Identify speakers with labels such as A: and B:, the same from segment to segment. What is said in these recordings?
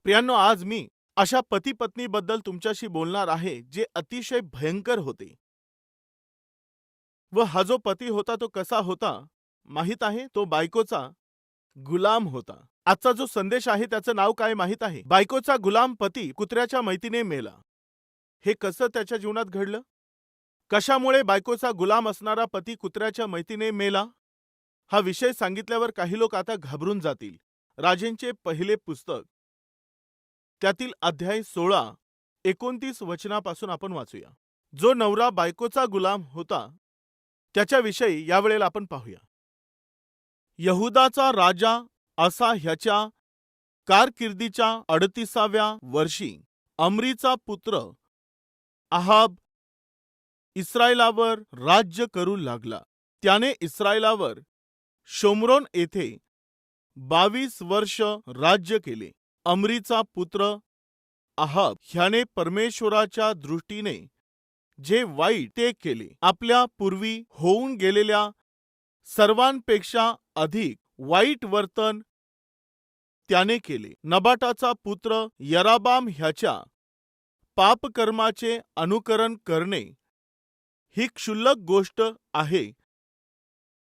A: प्रियांनो, आज मी अशा पती पत्नीबद्दल तुमच्याशी बोलणार आहे जे अतिशय भयंकर होते. व हा जो पती होता तो कसा होता माहित आहे? तो बायकोचा गुलाम होता. आजचा जो संदेश आहे त्याचं नाव काय माहित आहे? बायकोचा गुलाम पती कुत्र्याच्या मैतीने मेला. हे कसं त्याच्या जीवनात घडलं? कशामुळे बायकोचा गुलाम असणारा पती कुत्र्याच्या मैतीने मेला? हा विषय सांगितल्यावर काही लोक आता घाबरून जातील. राजेंचे पहिले पुस्तक त्यातील अध्याय 16 29 वचनापासून आपण वाचूया. जो नवरा बायकोचा गुलाम होता त्याच्याविषयी यावेळेला आपण पाहूया. यहुदाचा राजा असा ह्याच्या कारकिर्दीच्या 38व्या वर्षी अमरीचा पुत्र अहाब इस्रायलावर राज्य करू लागला. त्याने इस्रायलावर शोम्रोन येथे 22 वर्ष राज्य केले. अमरीचा पुत्र अहाब ह्याने परमेश्वराच्या दृष्टीने जे वाईट ते केले. आपल्या पूर्वी होऊन गेलेल्या सर्वांपेक्षा अधिक वाईट वर्तन त्याने केले. नबाटाचा पुत्र यराबाम ह्याच्या पापकर्माचे अनुकरण करणे ही क्षुल्लक गोष्ट आहे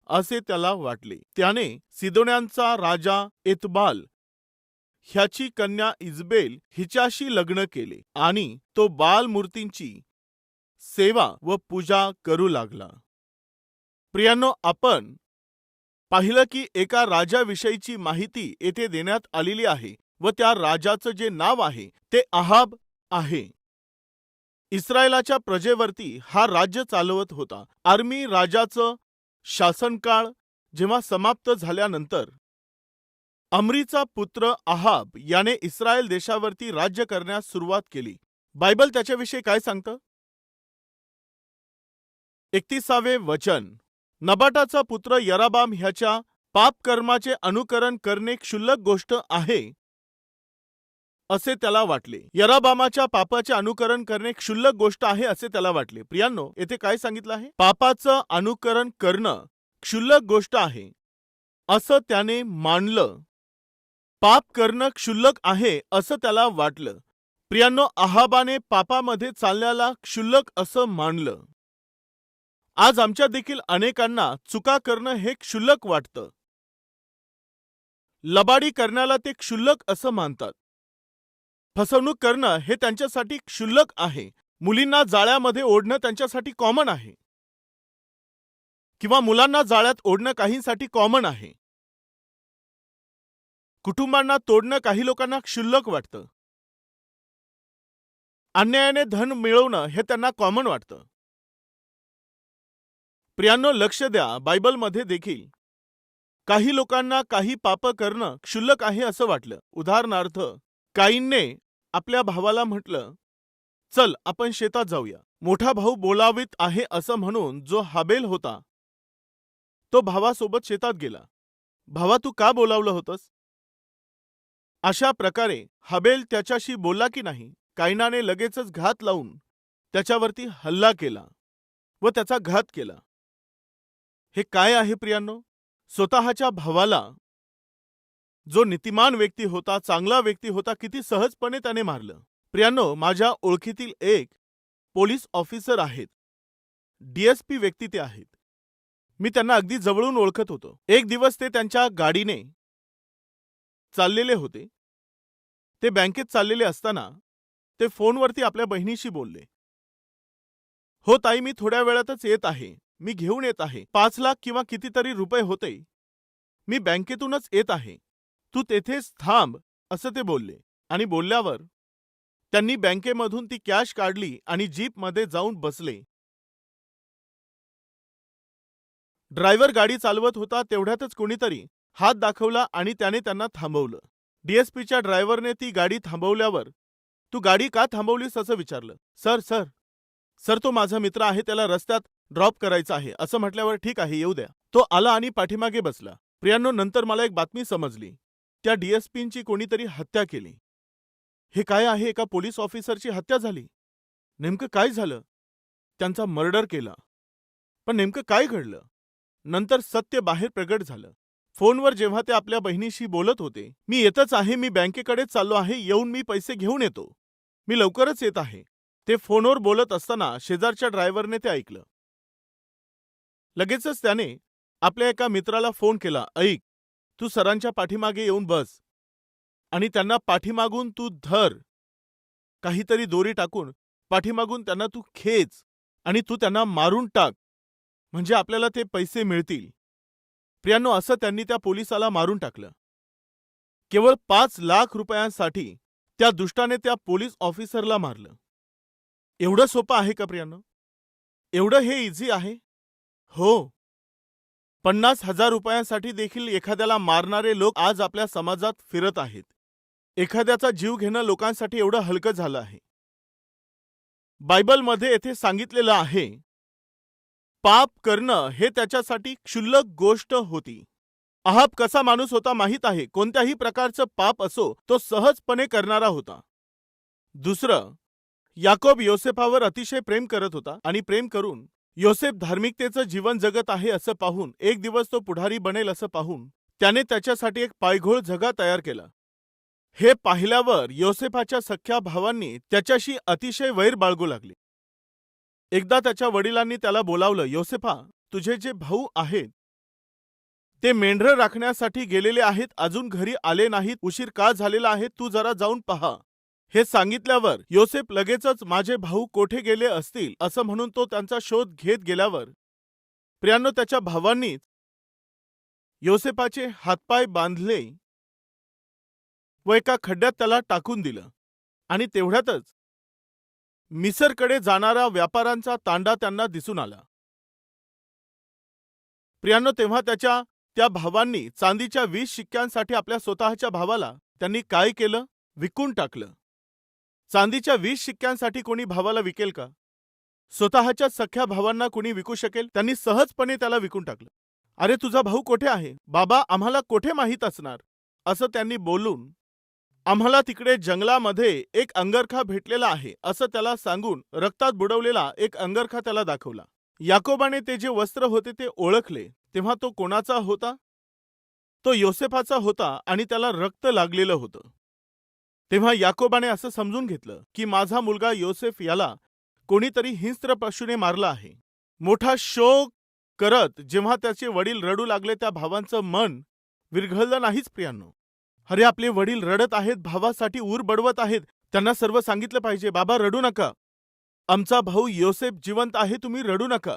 A: असे त्याला वाटले. त्याने सिदोन्यांचा राजा एतबाल ह्याची कन्या इजबेल हिच्याशी लग्न केले आणि तो बाल मूर्तींची सेवा व पूजा करू लागला. प्रियांनो, आपण पाहिलं की एका राजाविषयीची माहिती येथे देण्यात आलेली आहे व त्या राजाचं जे नाव आहे ते अहाब आहे. इस्रायलाच्या प्रजेवरती हा राज्य चालवत होता. आर्मी राजाचं शासनकाळ जेव्हा समाप्त झाल्यानंतर अमरीचा पुत्र अहाब याने इस्रायल देशावरती राज्य करण्यास सुरुवात केली. बायबल त्याच्याविषयी काय सांगतं? 31 वचन. नबाटाचा पुत्र यराबाम ह्याच्या पापकर्माचे अनुकरण करणे क्षुल्लक गोष्ट आहे असे त्याला वाटले. यराबामाच्या पापाचे अनुकरण करणे क्षुल्लक गोष्ट आहे असे त्याला वाटले. प्रियांनो, येथे काय सांगितलं आहे? पापाचं अनुकरण करणं क्षुल्लक गोष्ट आहे असं त्याने मानलं. पाप करणं क्षुल्लक आहे असं त्याला वाटलं. प्रियांनो, अहाबाने पापामध्ये चालण्याला क्षुल्लक असं मानलं. आज आमच्या देखील अनेकांना चुका करणं हे क्षुल्लक वाटतं. लबाडी करण्याला ते क्षुल्लक असं मानतात. फसवणूक करणं हे त्यांच्यासाठी क्षुल्लक आहे. मुलींना जाळ्यामध्ये ओढणं त्यांच्यासाठी कॉमन आहे किंवा मुलांना जाळ्यात ओढणं काहींसाठी कॉमन आहे. कुटुंबांना तोडणं काही लोकांना क्षुल्लक वाटतं. अन्यायाने धन मिळवणं हे त्यांना कॉमन वाटतं. प्रियांनो, लक्ष द्या, बायबलमध्ये देखील काही लोकांना काही पाप करणं क्षुल्लक आहे असं वाटलं. उदाहरणार्थ, काईनने आपल्या भावाला म्हटलं, चल आपण शेतात जाऊया. मोठा भाऊ बोलावित आहे असं म्हणून जो हाबेल होता तो भावासोबत शेतात गेला. भावा, तू का बोलावलं होतंस? अशा प्रकारे हाबेल त्याच्याशी बोलला की नाही? काईनाने लगेचच घात लावून त्याच्यावरती हल्ला केला व त्याचा घात केला. हे काय आहे प्रियांनो? स्वतःच्या भावाला, जो नीतिमान व्यक्ती होता, चांगला व्यक्ती होता, किती सहजपणे त्याने मारलं. प्रियांनो, माझ्या ओळखीतील एक पोलीस ऑफिसर आहेत. DSP व्यक्ती ते आहेत. मी त्यांना अगदी जवळून ओळखत होतो. एक दिवस ते त्यांच्या गाडीने चाललेले होते. ते बँकेत चाललेले असताना ते फोनवरती आपल्या बहिणीशी बोलले. हो ताई, मी थोड्या वेळातच येत आहे. मी घेऊन येत आहे. 5 लाख किंवा कितीतरी रुपये होते. मी बँकेतूनच येत आहे. तू तेथेच थांब असं ते बोलले. आणि बोलल्यावर त्यांनी बँकेमधून ती कॅश काढली आणि जीपमध्ये जाऊन बसले. ड्रायव्हर गाडी चालवत होता तेवढ्यातच कोणीतरी हात दाखवला आणि त्याने त्यांना थांबवलं. DSPच्या ड्रायव्हरने ती गाडी थांबवल्यावर, तू गाडी का थांबवलीस असं विचारलं. सर सर सर तो माझा मित्र आहे, त्याला रस्त्यात ड्रॉप करायचं आहे असं म्हटल्यावर, ठीक आहे येऊ द्या. तो आला आणि पाठीमागे बसला. प्रियांनो, नंतर मला एक बातमी समजली. त्या DSPची कोणीतरी हत्या केली. हे काय आहे? एका पोलीस ऑफिसरची हत्या झाली. नेमकं काय झालं? त्यांचा मर्डर केला. पण नेमकं काय घडलं? नंतर सत्य बाहेर प्रगट झालं. फोनवर जेव्हा ते आपल्या बहिणीशी बोलत होते, मी येतच आहे, मी बँकेकडेच चाललो आहे, येऊन मी पैसे घेऊन येतो, मी लवकरच येत आहे. ते फोनवर बोलत असताना शेजारच्या ड्रायव्हरने ते ऐकलं. लगेचच त्याने आपल्या एका मित्राला फोन केला, ऐक, तू सरांच्या पाठीमागे येऊन बस आणि त्यांना पाठीमागून तू धर, काहीतरी दोरी टाकून पाठीमागून त्यांना तू खेच आणि तू त्यांना मारून टाक, म्हणजे आपल्याला ते पैसे मिळतील. प्रियांनो, असं त्यांनी त्या पोलिसाला मारून टाकलं. केवळ 5 लाख रुपयांसाठी त्या दुष्टाने त्या पोलीस ऑफिसरला मारलं. एवढं सोपं आहे का प्रियांनो? एवढं हे इझी आहे? हो. 50,000 रुपयांसाठी देखील एखाद्याला मारणारे लोक आज आपल्या समाजात फिरत आहेत. एखाद्याचा जीव घेणं लोकांसाठी एवढं हलकं झालं आहे. बायबलमध्ये येथे सांगितलेलं आहे, पाप करणं हे त्याच्यासाठी क्षुल्लक गोष्ट होती. अहाब कसा माणूस होता माहीत आहे, कोणत्याही प्रकारचं पाप असो तो सहजपणे करणारा होता. दुसरं, याकोब योसेफावर अतिशय प्रेम करत होता आणि प्रेम करून योसेफ धार्मिकतेचं जीवन जगत आहे असं पाहून, एक दिवस तो पुढारी बनेल असं पाहून त्याने त्याच्यासाठी एक पायघोळ झगा तयार केला. हे पाहिल्यावर योसेफाच्या सख्ख्या भावांनी त्याच्याशी अतिशय वैर बाळगू लागले. एकदा त्याच्या वडिलांनी त्याला बोलावलं, योसेफा, तुझे जे भाऊ आहेत ते मेंढरं राखण्यासाठी गेलेले आहेत, अजून घरी आले नाहीत, उशीर का झालेला आहे, तू जरा जाऊन पहा. हे सांगितल्यावर योसेफ लगेचच माझे भाऊ कोठे गेले असतील असं म्हणून तो त्यांचा शोध घेत गेल्यावर प्रियांनो, त्याच्या भावांनीच योसेफाचे हातपाय बांधले व एका खड्ड्यात त्याला टाकून दिलं आणि तेवढ्यातच मिसरकडे जाणारा व्यापाऱ्यांचा तांडा त्यांना दिसून आला. प्रियांनो, तेव्हा त्या भावांनी चांदीच्या 20 शिक्क्यांसाठी आपल्या स्वतःच्या भावाला त्यांनी काय केलं? विकून टाकलं. चांदीच्या 20 शिक्क्यांसाठी कोणी भावाला विकेल का? स्वतःच्या सख्या भावांना कोणी विकू शकेल? त्यांनी सहजपणे त्याला विकून टाकलं. अरे, तुझा भाऊ कोठे आहे? बाबा, आम्हाला कोठे माहीत असणार, असं त्यांनी बोलून आम्हाला तिकडे जंगलामध्ये एक अंगरखा भेटलेला आहे असं त्याला सांगून रक्तात बुडवलेला एक अंगरखा त्याला दाखवला. याकोबाने ते जे वस्त्र होते ते ओळखले, तेव्हा तो कोणाचा होता? तो योसेफाचा होता आणि त्याला रक्त लागलेलं होतं. तेव्हा याकोबाने असं समजून घेतलं की माझा मुलगा योसेफ याला कोणीतरी हिंस्त्र पशूने मारला आहे. मोठा शोक करत जेव्हा त्याचे वडील रडू लागले, त्या भावांचं मन विरघळलं नाहीच प्रियांनो. अरे, आपले वडील रडत आहेत, भावासाठी ऊर बडवत आहेत, त्यांना सर्व सांगितलं पाहिजे, बाबा रडू नका, आमचा भाऊ योसेफ जिवंत आहे, तुम्ही रडू नका,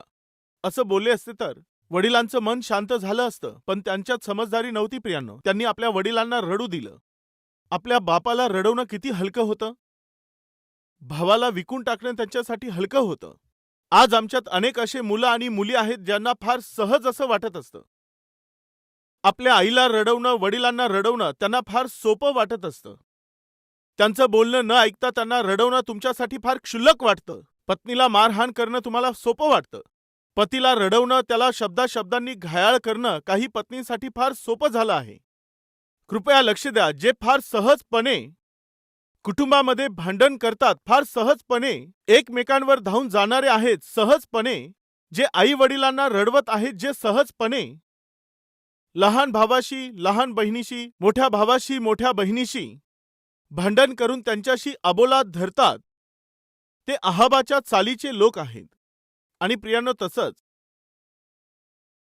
A: असं बोलले असते तर वडिलांचं मन शांत झालं असतं. पण त्यांच्यात समजदारी नव्हती प्रियांनो. त्यांनी आपल्या वडिलांना रडू दिलं. आपल्या बापाला रडवणं किती हलकं होतं. भावाला विकून टाकणं त्यांच्यासाठी हलकं होतं. आज आमच्यात अनेक असे मुलं आणि मुली आहेत ज्यांना फार सहज असं वाटत असतं. आपल्या आईला रडवणं, वडिलांना रडवणं त्यांना फार सोपं वाटत असतं. त्यांचं बोलणं न ऐकता त्यांना रडवणं तुमच्यासाठी फार क्षुल्लक वाटतं. पत्नीला मारहाण करणं तुम्हाला सोपं वाटतं. पतीला रडवणं, त्याला शब्दांनी घायाळ करणं काही पत्नींसाठी फार सोपं झालं आहे. कृपया लक्ष द्या, जे फार सहजपणे कुटुंबामध्ये भांडण करतात, फार सहजपणे एकमेकांवर धावून जाणारे आहेत, सहजपणे जे आई वडिलांना रडवत आहेत, जे सहजपणे लहान भावाशी, लहान बहिणीशी, मोठ्या भावाशी, मोठ्या बहिणीशी भांडण करून त्यांच्याशी अबोलात धरतात, ते अहाबाच्या चालीचे लोक आहेत. आणि प्रियांनो, तसंच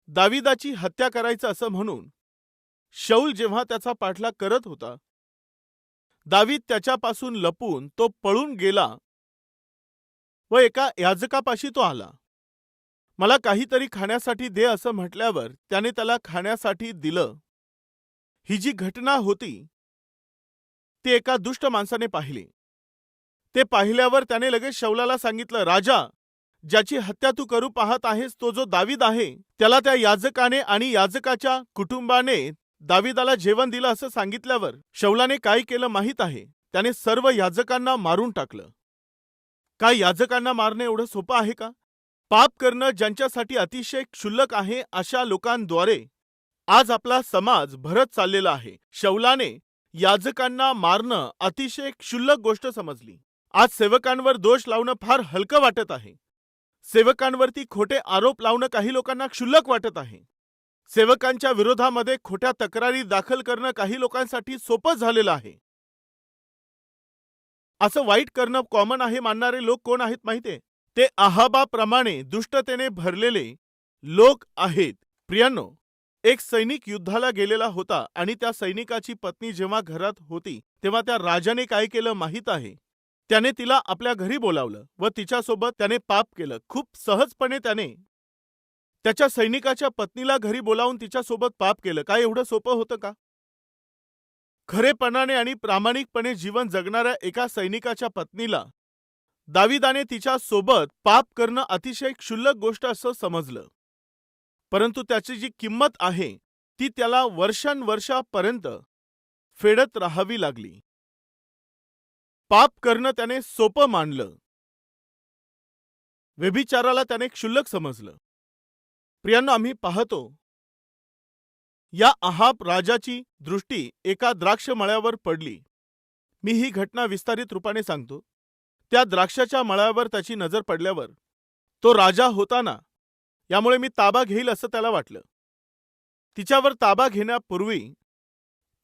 A: दाविदाची हत्या करायचं असं म्हणून शौल जेव्हा त्याचा पाठलाग करत होता, दावीद त्याच्यापासून लपून तो पळून गेला व एका याजकापाशी तो आला. मला काहीतरी खाण्यासाठी दे असं म्हटल्यावर त्याने त्याला खाण्यासाठी दिलं. ही जी घटना होती ती एका दुष्ट माणसाने पाहिली. ते पाहिल्यावर त्याने लगेच शौलाला सांगितलं, राजा, ज्याची हत्या तू करू पाहत आहेस तो जो दावीद आहे, त्याला त्या याजकाने आणि याजकाच्या कुटुंबाने दावीदाला जेवण दिलं असं सांगितल्यावर शौलाने काय केलं माहीत आहे? त्याने सर्व याजकांना मारून टाकलं. काय याजकांना मारणं एवढं सोपं आहे का? पाप करणं ज्यांच्यासाठी अतिशय क्षुल्लक आहे, अशा लोकांद्वारे आज आपला समाज भरत चाललेला आहे. शौलाने याजकांना मारणं अतिशय क्षुल्लक गोष्ट समजली. आज सेवकांवर दोष लावणं फार हलकं वाटत आहे. सेवकांवरती खोटे आरोप लावणं काही लोकांना क्षुल्लक वाटत आहे. सेवकांच्या विरोधामध्ये खोट्या तक्रारी दाखल करणं काही लोकांसाठी सोपं झालेलं आहे. असं वाईट करणं कॉमन आहे मानणारे लोक कोण आहेत माहितीये? ते अहाबाप्रमाणे दुष्टतेने भरलेले लोक आहेत. प्रियांनो, एक सैनिक युद्धाला गेलेला होता आणि त्या सैनिकाची पत्नी जेव्हा घरात होती तेव्हा त्या राजाने काय केलं माहीत आहे? त्याने तिला आपल्या घरी बोलावलं व तिच्यासोबत त्याने पाप केलं. खूप सहजपणे त्याने त्याच्या सैनिकाच्या पत्नीला घरी बोलावून तिच्यासोबत पाप केलं. काय एवढं सोपं होतं का? खरेपणाने आणि प्रामाणिकपणे जीवन जगणाऱ्या एका सैनिकाच्या पत्नीला दाविदाने तिच्या सोबत पाप करणं अतिशय क्षुल्लक गोष्ट असं समजलं. परंतु त्याची जी किंमत आहे ती त्याला वर्षांवर्षापर्यंत फेडत राहावी लागली. पाप करणं त्याने सोपं मानलं. व्यभिचाराला त्याने क्षुल्लक समजलं. प्रियांनो, आम्ही पाहतो या अहाब राजाची दृष्टी एका द्राक्ष मळ्यावर पडली. मी ही घटना विस्तारित रूपाने सांगतो. त्या द्राक्षाच्या मळ्यावर त्याची नजर पडल्यावर तो राजा होता ना, यामुळे मी ताबा घेईल असं त्याला वाटलं. तिच्यावर ताबा घेण्यापूर्वी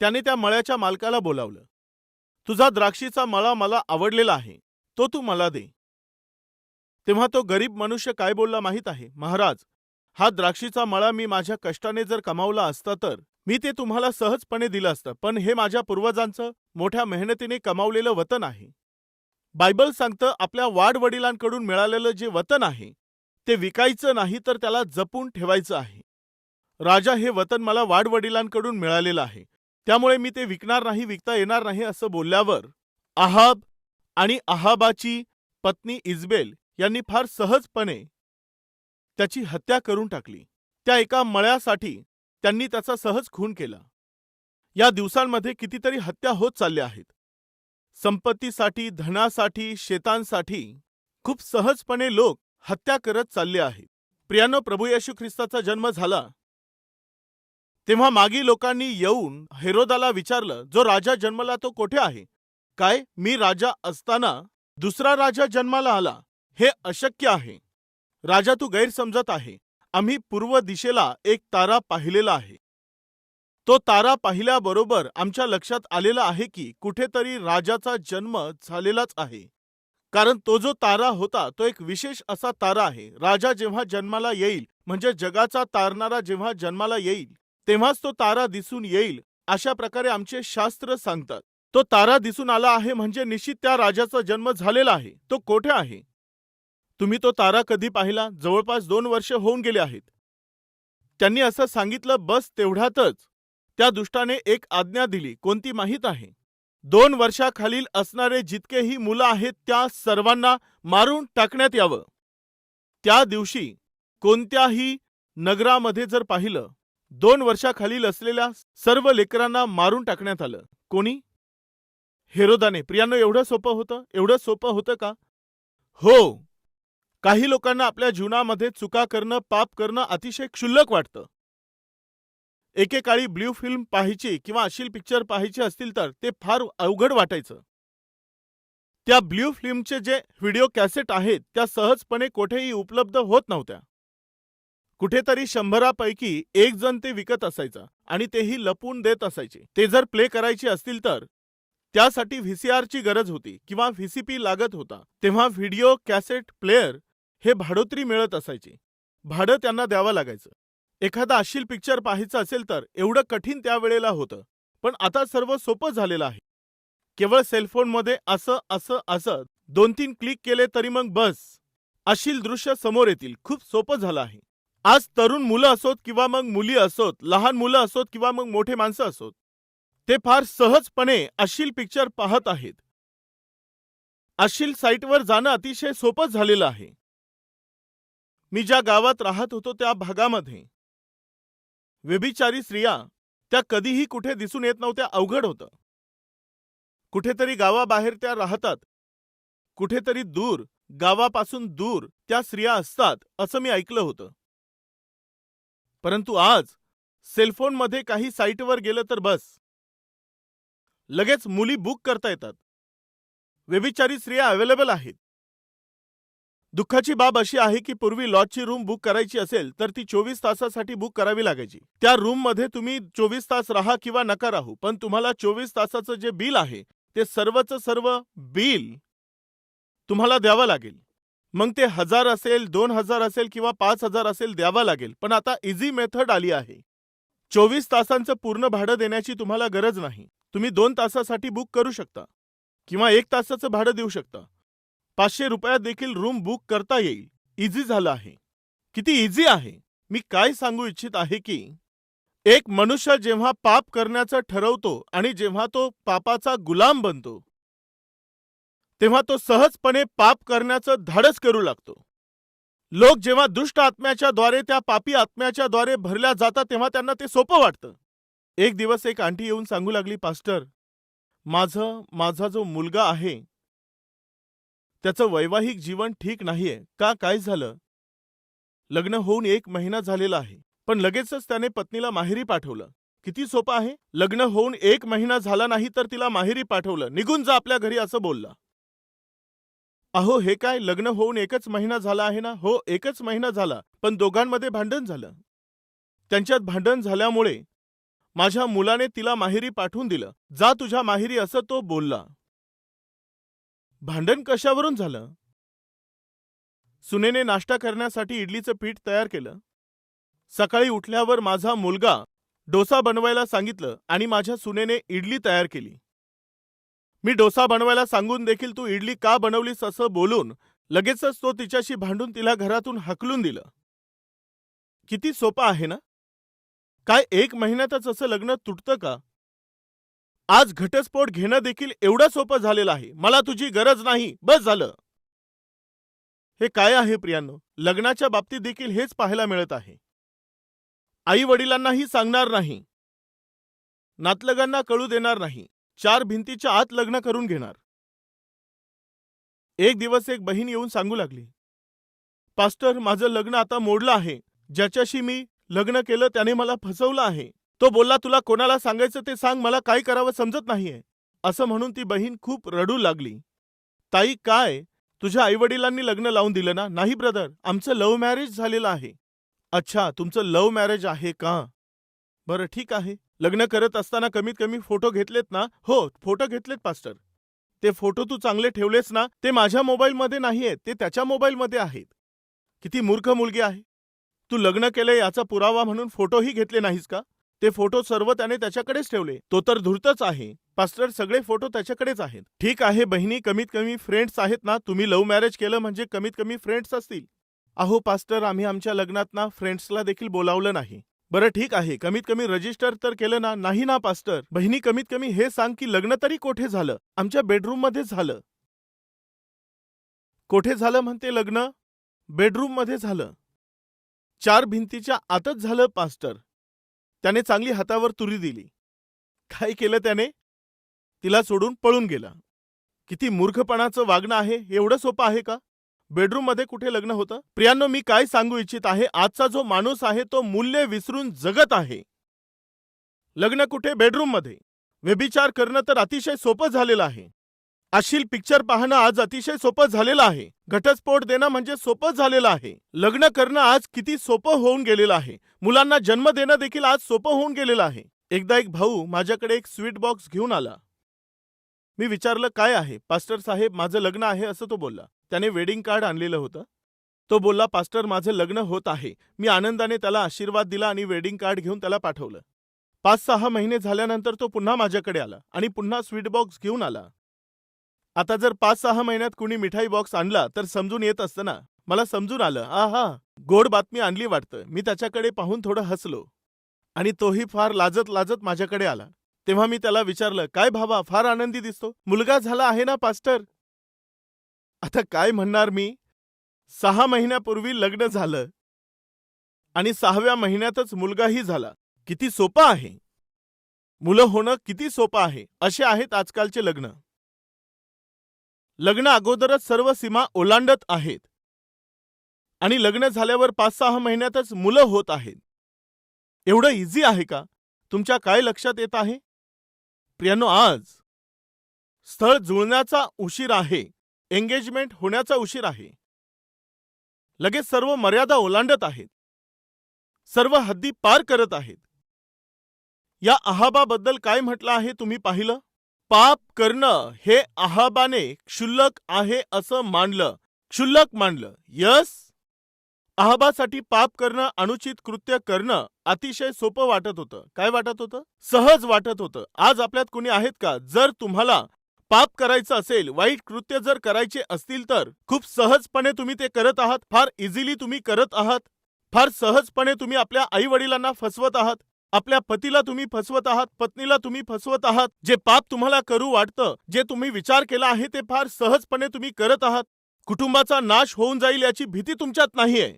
A: त्याने त्या मळ्याच्या मालकाला बोलावलं. तुझा द्राक्षीचा मळा मला आवडलेला आहे, तो तू मला दे. तेव्हा तो गरीब मनुष्य काय बोलला माहीत आहे? महाराज, हा द्राक्षीचा मळा मी माझ्या कष्टाने जर कमावला असता तर मी ते तुम्हाला सहजपणे दिलं असतं, पण हे माझ्या पूर्वजांचं मोठ्या मेहनतीने कमावलेलं वतन आहे. बायबल सांगतं आपल्या वाडवडिलांकडून मिळालेलं जे वतन आहे ते विकायचं नाही तर त्याला जपून ठेवायचं आहे. राजा, हे वतन मला वाडवडिलांकडून मिळालेलं आहे, त्यामुळे मी ते विकणार नाही, विकता येणार नाही असं बोलल्यावर अहाब आणि अहाबाची पत्नी इजबेल यांनी फार सहजपणे त्याची हत्या करून टाकली. त्या एका मळ्यासाठी त्यांनी त्याचा सहज खून केला. या दिवसांमध्ये कितीतरी हत्या होत चालल्या आहेत. संपत्तीसाठी, धनासाठी, शेतांसाठी खूप सहजपणे लोक हत्या करत चालले आहेत. प्रियांनो, प्रभू येशू ख्रिस्ताचा जन्म झाला तेव्हा मागी लोकांनी येऊन हेरोदाला विचारलं, जो राजा जन्मला तो कोठे आहे? काय, मी राजा असताना दुसरा राजा जन्माला आला? हे अशक्य आहे. राजा, तू गैरसमजत आहे. आम्ही पूर्व दिशेला एक तारा पाहिलेला आहे. तो तारा पाहिल्याबरोबर आमच्या लक्षात आलेला आहे की कुठेतरी राजाचा जन्म झालेलाच आहे. कारण तो जो तारा होता तो एक विशेष असा तारा आहे. राजा जेव्हा जन्माला येईल, म्हणजे जगाचा तारणारा जेव्हा जन्माला येईल तेव्हाच तो तारा दिसून येईल, अशा प्रकारे आमचे शास्त्र सांगतात. तो तारा दिसून आला आहे म्हणजे निश्चित त्या राजाचा जन्म झालेला आहे. तो कोठे आहे? तुम्ही तो तारा कधी पाहिला? जवळपास 2 वर्ष होऊन गेले आहेत. त्यांनी असं सांगितलं. बस तेवढ्यातच त्या दुष्टाने एक आज्ञा दिली. कोणती माहीत आहे? 2 वर्षाखालील असणारे जितकेही मुलं आहेत त्या सर्वांना मारून टाकण्यात यावं. त्या दिवशी कोणत्याही नगरामध्ये जर पाहिलं 2 वर्षाखालील असलेल्या सर्व लेकरांना मारून टाकण्यात आलं. कोणी? हेरोदाने. प्रियांनो, एवढं सोपं होतं? एवढं सोपं होतं का? हो. काही लोकांना आपल्या जीवनामध्ये चुका करणं, पाप करणं अतिशय क्षुल्लक वाटतं. एकेकाळी ब्ल्यू फिल्म पाहायची किंवा अश्लील पिक्चर पाहायचे असतील तर ते फार अवघड वाटायचं. त्या ब्ल्यू फिल्मचे जे व्हिडिओ कॅसेट आहेत त्या सहजपणे कुठेही उपलब्ध होत नव्हत्या. कुठेतरी 100पैकी 1 जण ते विकत असायचा आणि तेही लपून देत असायचे. ते जर प्ले करायचे असतील तर त्यासाठी व्हीसीआरची गरज होती किंवा व्हीसीपी लागत होता. तेव्हा व्हिडिओ कॅसेट प्लेअर हे भाडोत्री मिळत असायचे. भाडं त्यांना द्यावं लागायचं. एखादा अश्लील पिक्चर पाहायचं असेल तर एवढं कठीण त्यावेळेला होतं. पण आता सर्व सोपं झालेलं आहे. केवळ सेलफोनमध्ये असं असं असं 2-3 क्लिक केले तरी मग बस अश्लील दृश्य समोर येतील. खूप सोपं झालं आहे. आज तरुण मुलं असोत किंवा मग मुली असोत, लहान मुलं असोत किंवा मग मोठे माणसं असोत, ते फार सहजपणे अश्लील पिक्चर पाहत आहेत. अश्लील साईटवर जाणं अतिशय सोपं झालेलं आहे. मी ज्या गावात राहत होतो त्या भागामध्ये व्यभिचारी स्त्रिया त्या कधीही कुठे दिसून येत नव्हत्या. अवघड होतं. कुठेतरी गावाबाहेर त्या राहतात, कुठेतरी दूर, गावापासून दूर त्या स्त्रिया असतात असं मी ऐकलं होतं. परंतु आज सेलफोनमध्ये काही साईटवर गेलं तर बस लगेच मुली बुक करता येतात. व्यभिचारी स्त्रिया अवेलेबल आहेत. दुःखाची बाब अशी आहे की पूर्वी लॉजची रूम बुक करायची असेल तर ती 24 तासासाठी बुक करावी लागायची. त्या रूममध्ये तुम्ही 24 तास राहा किंवा नका राहू, पण तुम्हाला 24 तासाचं जे बिल आहे ते सर्वचं सर्व बिल तुम्हाला द्यावं लागेल. मग ते 1000 असेल, 2000 असेल किंवा 5000 असेल, द्यावं लागेल. पण आता इझी मेथड आली आहे. 24 तासांचं पूर्ण भाडं देण्याची तुम्हाला गरज नाही. तुम्ही 2 तासासाठी बुक करू शकता किंवा 1 तासाचं भाडं देऊ शकता. 500 रुपयात देखील रूम बुक करता येईल. इझी झालं आहे. किती इझी आहे. मी काय सांगू इच्छित आहे की एक मनुष्य जेव्हा पाप करण्याचं ठरवतो आणि जेव्हा तो पापाचा गुलाम बनतो, तेव्हा तो सहजपणे पाप करण्याचं धाडस करू लागतो. लोक जेव्हा दुष्ट आत्म्याच्या द्वारे त्या पापी आत्म्याच्या द्वारे भरल्या जातात तेव्हा त्यांना ते सोपं वाटतं. एक दिवस एक आंटी येऊन सांगू लागली, पास्टर, माझा जो मुलगा आहे त्याचं वैवाहिक जीवन ठीक नाहीये. का, काय झालं? लग्न होऊन 1 महिना झालेला आहे, पण लगेचच त्याने पत्नीला माहेरी पाठवलं. किती सोपं आहे. लग्न होऊन 1 महिना झाला नाही तर तिला माहेरी पाठवलं. निघून जा आपल्या घरी असं बोलला. अहो, हे काय, लग्न होऊन 1च महिना झाला आहे ना? हो, 1च महिना झाला, पण दोघांमध्ये भांडण झालं. त्यांच्यात भांडण झाल्यामुळे माझ्या मुलाने तिला माहेरी पाठवून दिलं. जा तुझ्या माहेरी असं तो बोलला. भांडण कशावरून झालं? सुनेने नाश्ता करण्यासाठी इडलीचं पीठ तयार केलं. सकाळी उठल्यावर माझा मुलगा डोसा बनवायला सांगितलं आणि माझ्या सुनेने इडली तयार केली. मी डोसा बनवायला सांगून देखील तू इडली का बनवलीस असं बोलून लगेचच तो तिच्याशी भांडून तिला घरातून हकलून दिलं. किती सोपं आहे ना? काय 1 महिन्यातच असं लग्न तुटतं का? आज घटस्फोट घेणं देखील एवढं सोपं झालेलं आहे. मला तुझी गरज नाही, बस झालं. हे काय आहे प्रियांनो? लग्नाच्या बाबतीत देखील हेच पाहायला मिळत आहे. आई वडिलांनाही सांगणार नाही, नातलगांना कळू देणार नाही, 4 भिंतीच्या आत लग्न करून घेणार. एक दिवस एक बहीण येऊन सांगू लागली, पास्टर, माझं लग्न आता मोडलं आहे. ज्याच्याशी मी लग्न केलं त्याने मला फसवलं आहे. तो बोलला तुला कोणाला सांगायचं ते सांग, मला काय करावं समजत नाहीये. असं म्हणून ती बहीण खूप रडू लागली. ताई, काय तुझ्या आईवडिलांनी लग्न लावून दिलं ना? नाही ब्रदर, आमचं लव्ह मॅरेज झालेलं आहे. अच्छा, तुमचं लव्ह मॅरेज आहे का? बरं, ठीक आहे. लग्न करत असताना कमीत कमी फोटो घेतलेत ना? हो, फोटो घेतलेत पास्टर. ते फोटो तू चांगले ठेवलेस ना? ते माझ्या मोबाईलमध्ये नाहीयेत, ते त्याच्या मोबाईलमध्ये आहेत. किती मूर्ख मुलगी आहे. तू लग्न केलंय याचा पुरावा म्हणून फोटोही घेतले नाहीस का? ते फोटो सर्व त्याने त्याच्याकडेच ठेवले. तो तर धूर्तच आहे. पास्टर, सगळे फोटो त्याच्याकडेच आहेत. ठीक आहे बहिणी, कमीत कमी फ्रेंड्स आहेत ना? तुम्ही लव्ह मॅरेज केलं म्हणजे कमीत कमी फ्रेंड्स असतील. अहो पास्टर, आम्ही आमच्या लग्नात ना फ्रेंड्सला देखील बोलावलं नाही. बरं ठीक आहे, कमीत कमी रजिस्टर तर केलं ना? नाही ना पास्टर. बहिणी, कमीत कमी हे सांग की लग्न तरी कोठे झालं? आमच्या बेडरूम मध्ये झालं. कोठे झालं म्हणते लग्न? बेडरूम मध्ये झालं. 4 भिंतीच्या आतच झालं पास्टर. त्याने चांगली हातावर तुरी दिली. काय केलं त्याने? तिला सोडून पळून गेला. किती मूर्खपणाचं वागणं आहे. एवढं सोपं आहे का? बेडरूम मध्ये कुठे लग्न होतं? प्रियांनो, मी काय सांगू इच्छित आहे, आजचा जो माणूस आहे तो मूल्य विसरून जगत आहे. लग्न कुठे? बेडरूम मध्ये. व्यभिचार करणं तर अतिशय सोपं झालेलं आहे. अश्लील पिक्चर पाहणं आज अतिशय सोपं झालेलं आहे. घटस्फोट देणं म्हणजे सोपं झालेलं आहे. लग्न करणं आज किती सोपं होऊन गेलेलं आहे. मुलांना जन्म देणं देखील आज सोपं होऊन गेलेलं आहे. एकदा एक भाऊ माझ्याकडे एक स्वीट बॉक्स घेऊन आला. मी विचारलं, काय आहे? पास्टर साहेब, माझं लग्न आहे असं तो बोलला. त्याने वेडिंग कार्ड आणलेलं होतं. तो बोलला, पास्टर, माझं लग्न होत आहे. मी आनंदाने त्याला आशीर्वाद दिला आणि वेडिंग कार्ड घेऊन त्याला पाठवलं. 5-6 महिने झाल्यानंतर तो पुन्हा माझ्याकडे आला आणि पुन्हा स्वीट बॉक्स घेऊन आला. आता जर 5-6 महिन्यात कुणी मिठाई बॉक्स आणला तर समजून येत असतं ना. मला समजून आलं, आहा, गोड बातमी आणली वाटतं. मी त्याच्याकडे पाहून थोडं हसलो आणि तोही फार लाजत लाजत माझ्याकडे आला. तेव्हा मी त्याला विचारलं, काय भावा, फार आनंदी दिसतो. मुलगा झाला आहे ना पास्टर? आता काय म्हणणार मी? 6 महिन्यापूर्वी लग्न झालं आणि 6व्या महिन्यातच मुलगाही झाला. किती सोपं आहे. मुलं होणं किती सोपं आहे. असे आहेत आजकालचे लग्न. लग्न अगोदरच सर्व सीमा ओलांडत आहेत आणि लग्न झाल्यावर 5-6 महिन्यातच मुलं होत आहेत. एवढं इझी आहे का? तुमच्या काय लक्षात येत आहे? प्रियांनो, आज स्थळ जुळण्याचा उशीर आहे, एंगेजमेंट होण्याचा उशीर आहे. लगेच सर्व मर्यादा ओलांडत आहेत, सर्व हद्दी पार करत आहेत. या अहाबाबद्दल काय म्हटलं आहे तुम्ही पाहिलं? पाप करणं हे अहाबाने क्षुल्लक आहे असं मानलं, क्षुल्लक मानलं. यस, अहाबासाठी पाप करणं, अनुचित कृत्य करणं अतिशय सोपं वाटत होतं. काय वाटत होतं? सहज वाटत होतं. आज आपल्यात कोणी आहेत का, जर तुम्हाला पाप करायचं असेल, वाईट कृत्य जर करायचे असतील, तर खूप सहजपणे तुम्ही ते करत आहात, फार इझिली तुम्ही करत आहात, फार सहजपणे तुम्ही आपल्या आई वडिलांना फसवत आहात, आपल्या पतीला तुम्ही फसवत आहात, पत्नीला तुम्ही फसवत आहात. जे पाप तुम्हाला करू वाटतं, जे तुम्ही विचार केला आहे, ते फार सहजपणे तुम्ही करत आहात. कुटुंबाचा नाश होऊन जाईल याची भीती तुमच्यात नाहीये.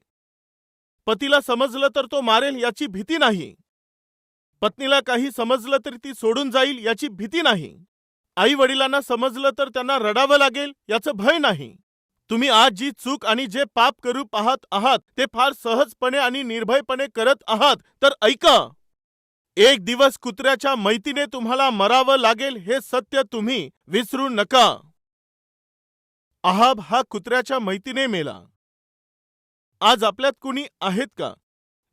A: पतीला समजलं तर तो मारेल याची भीती नाही. पत्नीला काही समजलं तरी ती सोडून जाईल याची भीती नाही. आई वडिलांना समजलं तर त्यांना रडावं लागेल याचं भय नाही. तुम्ही आज जी चूक आणि जे पाप करू पाहत आहात ते फार सहजपणे आणि निर्भयपणे करत आहात. तर ऐका, एक दिवस कुत्र्याच्या मैतीने तुम्हाला मरावं लागेल हे सत्य तुम्ही विसरू नका. अहाब हा कुत्र्याच्या मैतीने मेला. आज आपल्यात कुणी आहेत का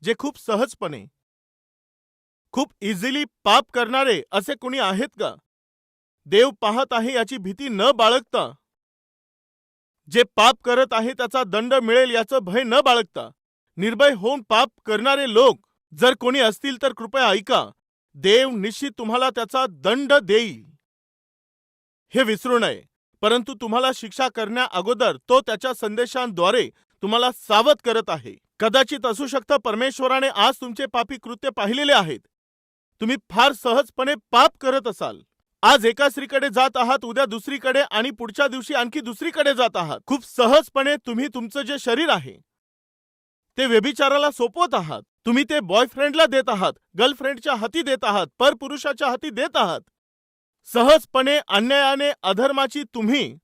A: जे खूप सहजपणे, खूप इझिली पाप करणारे असे कुणी आहेत का? देव पाहत आहे याची भीती न बाळगता, जे पाप करत आहे त्याचा दंड मिळेल याचं भय न बाळगता, निर्भय होऊन पाप करणारे लोक जर कोणी असतील तर कृपया ऐका, देव निश्चित तुम्हाला त्याचा दंड देईल हे विसरू नये. परंतु तुम्हाला शिक्षा करण्या अगोदर तो त्याच्या संदेशांद्वारे तुम्हाला सावध करत आहे. कदाचित असू शकतं परमेश्वराने आज तुमचे पापी कृत्य पाहिलेले आहेत. तुम्ही फार सहजपणे पाप करत असाल. आज एका स्त्रीकडे जात आहात, उद्या दुसरीकडे आणि पुढच्या दिवशी आणखी दुसरीकडे जात आहात. खूप सहजपणे तुम्ही तुमचं जे शरीर आहे ते व्यभिचाराला सोपवत आहात. तुम्ही ते बॉयफ्रेंडला देत आहात, गर्लफ्रेंडच्या हाती देत आहात, परपुरुषाच्या हाती देत आहात. सहजपणे अन्यायाने अधर्माची तुम्ही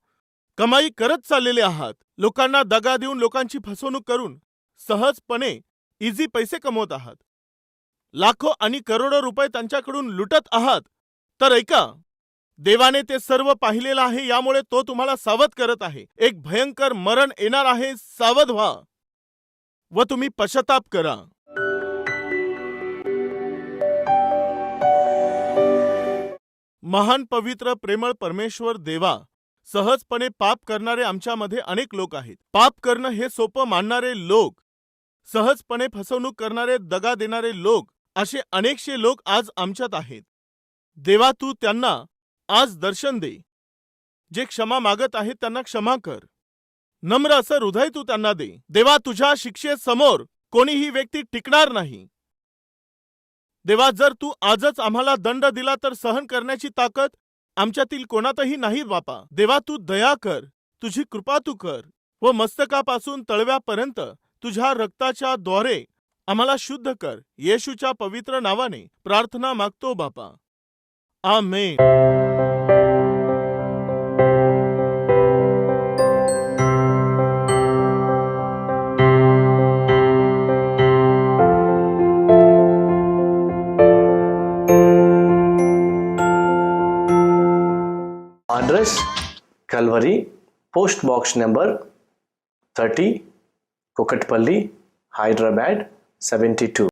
A: कमाई करत चाललेले आहात. लोकांना दगा देऊन, लोकांची फसवणूक करून सहजपणे इझी पैसे कमवत आहात. लाखो आणि करोडो रुपये त्यांच्याकडून लुटत आहात. तर ऐका, देवाने ते सर्व पाहिलेलं आहे, यामुळे तो तुम्हाला सावध करत आहे. एक भयंकर मरण येणार आहे, सावध व्हा व तुम्ही पश्चाताप करा. महान पवित्र प्रेमळ परमेश्वर देवा, सहजपणे पाप करणारे आमच्यामध्ये अनेक लोक आहेत. पाप करणं हे सोपं मानणारे लोक, सहजपणे फसवणूक करणारे, दगा देणारे लोक, असे अनेकशे लोक आज आमच्यात आहेत. देवा, तू त्यांना आज दर्शन दे. जे क्षमा मागत आहेत त्यांना क्षमा कर. नम्र असं हृदय तू त्यांना दे. देवा, तुझ्या शिक्षेसमोर कोणीही व्यक्ती टिकणार नाही. देवा, जर तू आजच आम्हाला दंड दिला तर सहन करण्याची ताकद आमच्यातील कोणातही नाही बापा. देवा, तू दया कर, तुझी कृपा तू कर व मस्तकापासून तळव्यापर्यंत तुझ्या रक्ताच्या द्वारे आम्हाला शुद्ध कर. येशूच्या पवित्र नावाने प्रार्थना मागतो बापा. आमेन.
B: Address Calvary, Post Box number 30, Kokatpalli, Hyderabad 72.